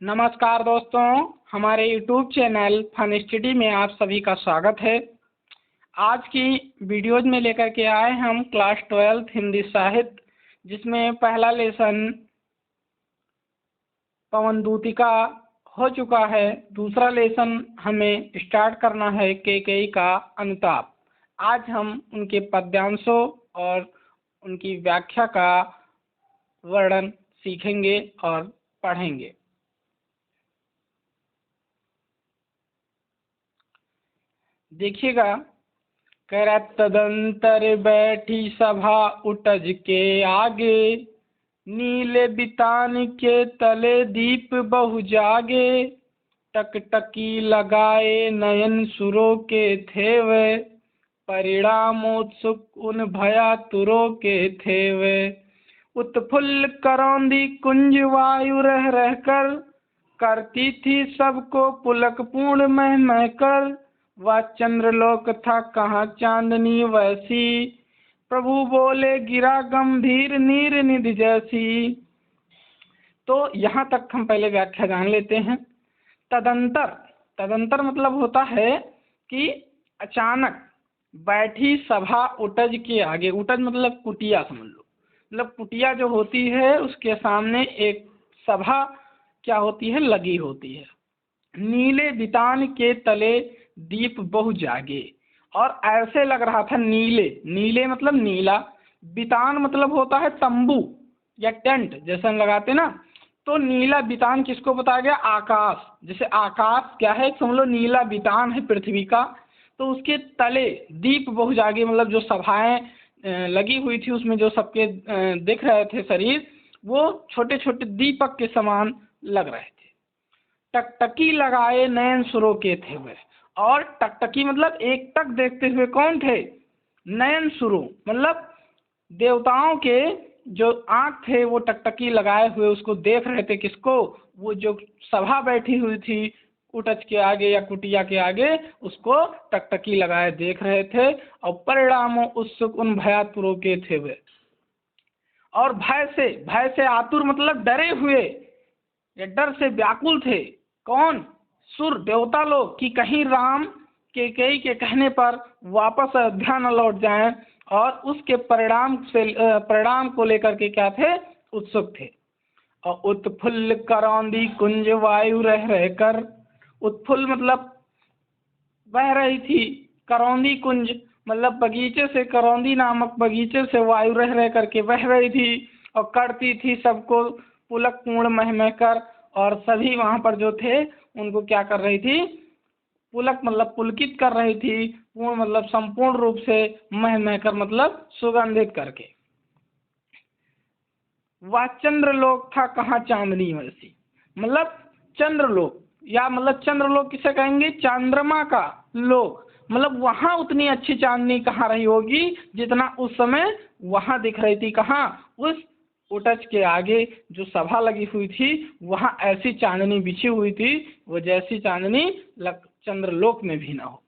नमस्कार दोस्तों, हमारे YouTube चैनल फन स्टडी में आप सभी का स्वागत है। आज की वीडियोज में लेकर के आए हम क्लास 12 हिंदी साहित्य, जिसमें पहला लेसन पवनदूतिका हो चुका है। दूसरा लेसन हमें स्टार्ट करना है कैकेयी का अनुताप। आज हम उनके पद्यांशों और उनकी व्याख्या का वर्णन सीखेंगे और पढ़ेंगे। देखिएगा, कह रहा तदंतर बैठी सभा उटज के आगे, नीले बितान के तले दीप बहु जागे, टकटकी लगाए नयन सुरों के थे वे, परिणामोत्सुक उन भया तुरों के थे वे, उत्फुल्ल करौंदी कुंज वायु रह रहकर, करती थी सबको पुलक पूर्ण मह मह कर, वह चंद्रलोक था कहाँ चांदनी वैसी, प्रभु बोले गिरा गंभीर नीर निधि जैसी। तो यहाँ तक हम पहले व्याख्या जान लेते हैं। तदंतर मतलब होता है कि अचानक बैठी सभा उटज के आगे। उटज मतलब कुटिया समझ लो, मतलब कुटिया जो होती है उसके सामने एक सभा क्या होती है, लगी होती है। नीले बितान के तले दीप बहु जागे, और ऐसे लग रहा था नीले मतलब नीला, बितान मतलब होता है तंबू या टेंट जैसे हम लगाते ना, तो नीला बितान किसको बताया गया, आकाश। जैसे आकाश क्या है, समझ लो नीला बितान है पृथ्वी का, तो उसके तले दीप बहु जागे, मतलब जो सभाएं लगी हुई थी उसमें जो सबके दिख रहे थे शरीर, वो छोटे छोटे दीपक के समान लग रहे थे। टकटकी लगाए नयन सुरों के थे वे, और टकटकी मतलब एक टक देखते हुए कौन थे, नयन सुरों मतलब देवताओं के जो आँख थे वो टकटकी लगाए हुए उसको देख रहे थे। किसको, वो जो सभा बैठी हुई थी उटज के आगे या कुटिया के आगे, उसको टकटकी लगाए देख रहे थे। और परिणामों उत्सुक उन भयातुरों के थे वे, और भय से आतुर मतलब डरे हुए या डर से व्याकुल थे। कौन, सुर देवता लोग, कि कहीं राम कैकेयी के कहने पर वापस अयोध्या न लौट जाएं, और उसके परिणाम को लेकर के क्या थे, उत्सुक थे। और उत्फुल्ल करौंदी कुंज वायु रह रहकर, उत्फुल्ल मतलब बह रही थी, करौंदी कुंज मतलब बगीचे से, करौंदी नामक बगीचे से वायु रह रह करके बह रही थी, और करती थी सबको पुलक पूर्ण मह मह कर, और सभी वहाँ पर जो थे उनको क्या कर रही थी, पुलक मतलब पुलकित कर रही थी, पूर्ण मतलब संपूर्ण रूप से, मह मह कर मतलब सुगंधित करके। वह चंद्रलोक था कहाँ चांदनी वैसी, मतलब चंद्रलोक, या मतलब चंद्रलोक किसे कहेंगे, चंद्रमा का लोक, मतलब वहाँ उतनी अच्छी चांदनी कहाँ रही होगी जितना उस समय वहाँ दिख रही थी। कहाँ, उस उटज के आगे जो सभा लगी हुई थी वहाँ ऐसी चांदनी बिछी हुई थी, वो जैसी चांदनी चंद्रलोक में भी ना हो।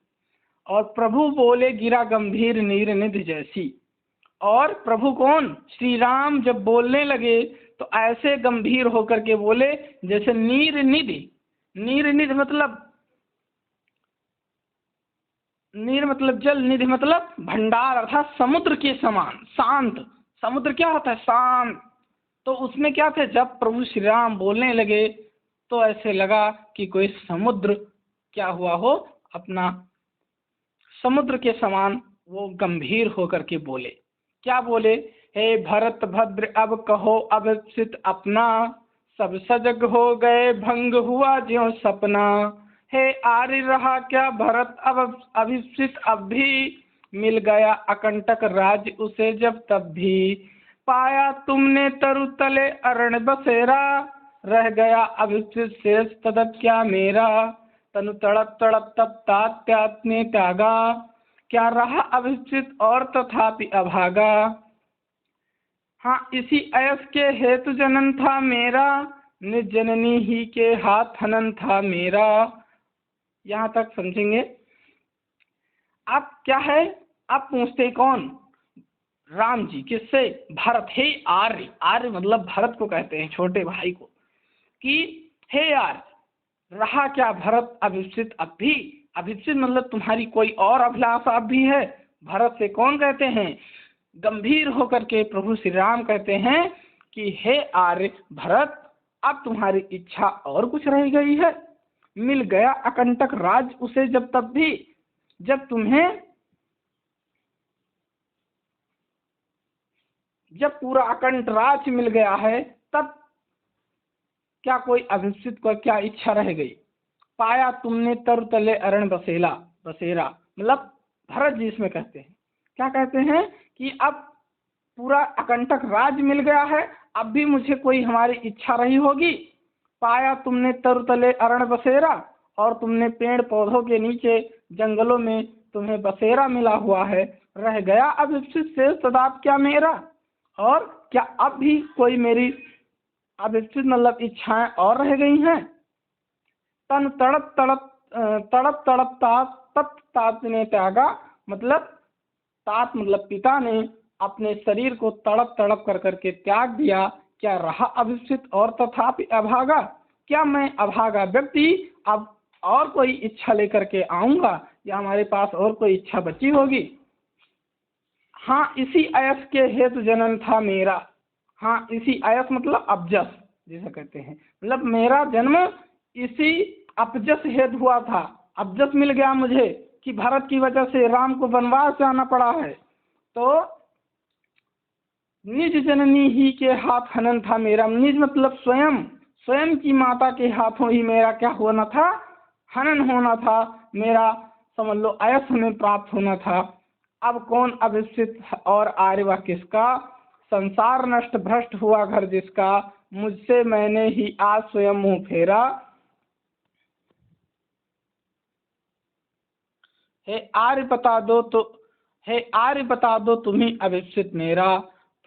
और प्रभु बोले गिरा गंभीर नीर निधि जैसी, और प्रभु कौन, श्री राम जब बोलने लगे तो ऐसे गंभीर होकर के बोले जैसे नीर निधि। नीर निधि मतलब, नीर मतलब जल, निधि मतलब भंडार, अर्थात समुद्र के समान शांत। समुद्र क्या होता है, शांत। तो उसमें क्या थे, जब प्रभु श्री राम बोलने लगे तो ऐसे लगा कि कोई समुद्र क्या हुआ हो, अपना समुद्र के समान वो गंभीर होकर के बोले। क्या बोले, हे भरत भद्र अब कहो अब चित अपना, सब सजग हो गए भंग हुआ ज्यों सपना, हे आर्य रहा क्या भरत अब अभिषित अब भी, मिल गया अकंटक राज्य उसे जब तब भी, पाया तुमने तरु तले अरण बसेरा, रह गया अभिषित शेष तदप क्या मेरा, तनु तड़प तड़प तप तात ने त्यागा, क्या रहा अभिषित और तथापि अभागा, हाँ इसी अयस के हेतु जनन था मेरा, निज जननी ही के हाथ हनन था मेरा। यहाँ तक समझेंगे। अब क्या है, अब पूछते कौन, राम जी, किससे, भरत। हे आर्य, आर्य मतलब भरत को कहते हैं, छोटे भाई को, कि हे यार, रहा क्या भरत अभिप्सित अब भी। अभिप्सित मतलब तुम्हारी कोई और अभिलाषा अब भी है। भरत से कौन कहते हैं? गंभीर होकर के प्रभु श्री राम कहते हैं कि हे आर्य भरत, अब तुम्हारी इच्छा और कुछ रह गई है? मिल गया अकंटक राज उसे जब तब भी, जब तुम्हें जब पूरा अकंठ राज मिल गया है, तब क्या कोई अभिप्सित को क्या इच्छा रह गई? पाया तुमने तर तले अरण बसेला बसेरा, मतलब भरत जी इसमें कहते हैं, क्या कहते हैं कि अब पूरा अकंटक राज मिल गया है, अब भी मुझे कोई हमारी इच्छा रही होगी। पाया तुमने तर तले अरण बसेरा, और तुमने पेड़ पौधों के नीचे जंगलों में तुम्हें बसेरा मिला हुआ है। रह गया अभिप्सित से सदाप क्या मेरा, और क्या अब भी कोई मेरी अभिप्सित मतलब इच्छाएं और रह गई हैं? तन तड़प तड़प तड़प तड़प तात तप तात ने त्यागा, मतलब तात मतलब पिता ने अपने शरीर को तड़प तड़प कर करके त्याग दिया। क्या रहा अभिप्सित और तथापि अभागा, क्या मैं अभागा व्यक्ति अब और कोई इच्छा लेकर के आऊंगा, या हमारे पास और कोई इच्छा बची होगी? हाँ इसी अयस के हेतु जन्म था मेरा। हाँ इसी अयस मतलब अपजस जिसे कहते हैं, मतलब मेरा जन्म इसी अपजस हेतु हुआ था। अपजस मिल गया मुझे कि भरत की वजह से राम को वनवास जाना पड़ा है। तो निज जननी ही के हाथ हनन था मेरा। निज मतलब स्वयं, स्वयं की माता के हाथों ही मेरा क्या होना था? हनन होना था मेरा, समझ लो अयस हमें प्राप्त होना था। अब कौन अभिष्ट और आर्य किसका, संसार नष्ट भ्रष्ट हुआ घर जिसका, मुझसे मैंने ही आज स्वयं मुंह फेरा। हे आर्य बता दो तो, हे आर्य बता दो तुम्ही अभिप्सित मेरा।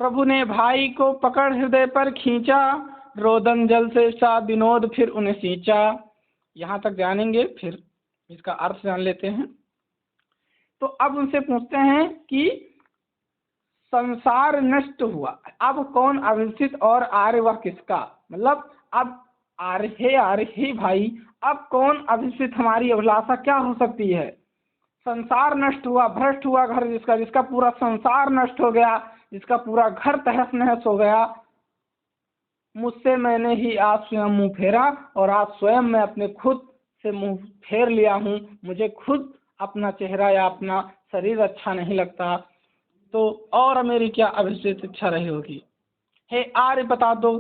प्रभु ने भाई को पकड़ हृदय पर खींचा, रोदन जल से सा विनोद फिर उन्हें सींचा। यहाँ तक जानेंगे, फिर इसका अर्थ जान लेते हैं। तो अब उनसे पूछते हैं कि संसार नष्ट हुआ, अब कौन अभिप्सित और आर्य वह किसका, मतलब अब आर्य हे भाई, अब कौन अभिप्सित हमारी अभिलाषा क्या हो सकती है? संसार नष्ट हुआ, भ्रष्ट हुआ घर जिसका, जिसका पूरा संसार नष्ट हो गया, जिसका पूरा घर तहस नहस हो गया। मुझसे मैंने ही आज स्वयं मुंह फेरा, और आज स्वयं मैं अपने खुद से मुंह फेर लिया हूँ। मुझे खुद अपना चेहरा या अपना शरीर अच्छा नहीं लगता, तो और मेरी क्या अभिष्ट इच्छा रही होगी? हे आर्य बता दो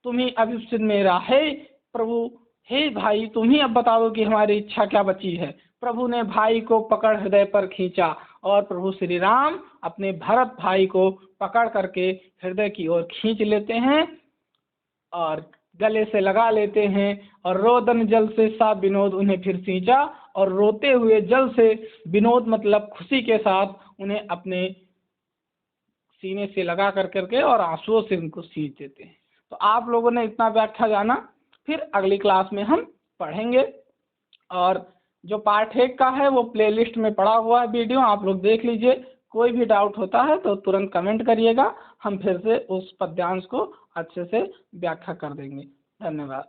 तुम ही अभिष्ट मेरा। हे प्रभु, हे भाई तुम ही अब बता दो कि हमारी इच्छा क्या बची है। प्रभु ने भाई को पकड़ हृदय पर खींचा, और प्रभु श्री राम अपने भरत भाई को पकड़ करके हृदय की ओर खींच लेते हैं और गले से लगा लेते हैं, और रोदन जल से सा विनोद उन्हें फिर सींचा, और रोते हुए जल से विनोद मतलब खुशी के साथ उन्हें अपने सीने से लगा कर करके और आंसुओं से उनको सींच देते हैं। तो आप लोगों ने इतना व्याख्या जाना, फिर अगली क्लास में हम पढ़ेंगे। और जो पार्ट 1 का है वो प्लेलिस्ट में पड़ा हुआ है वीडियो, आप लोग देख लीजिए। कोई भी डाउट होता है तो तुरंत कमेंट करिएगा, हम फिर से उस पद्यांश को अच्छे से व्याख्या कर देंगे। धन्यवाद।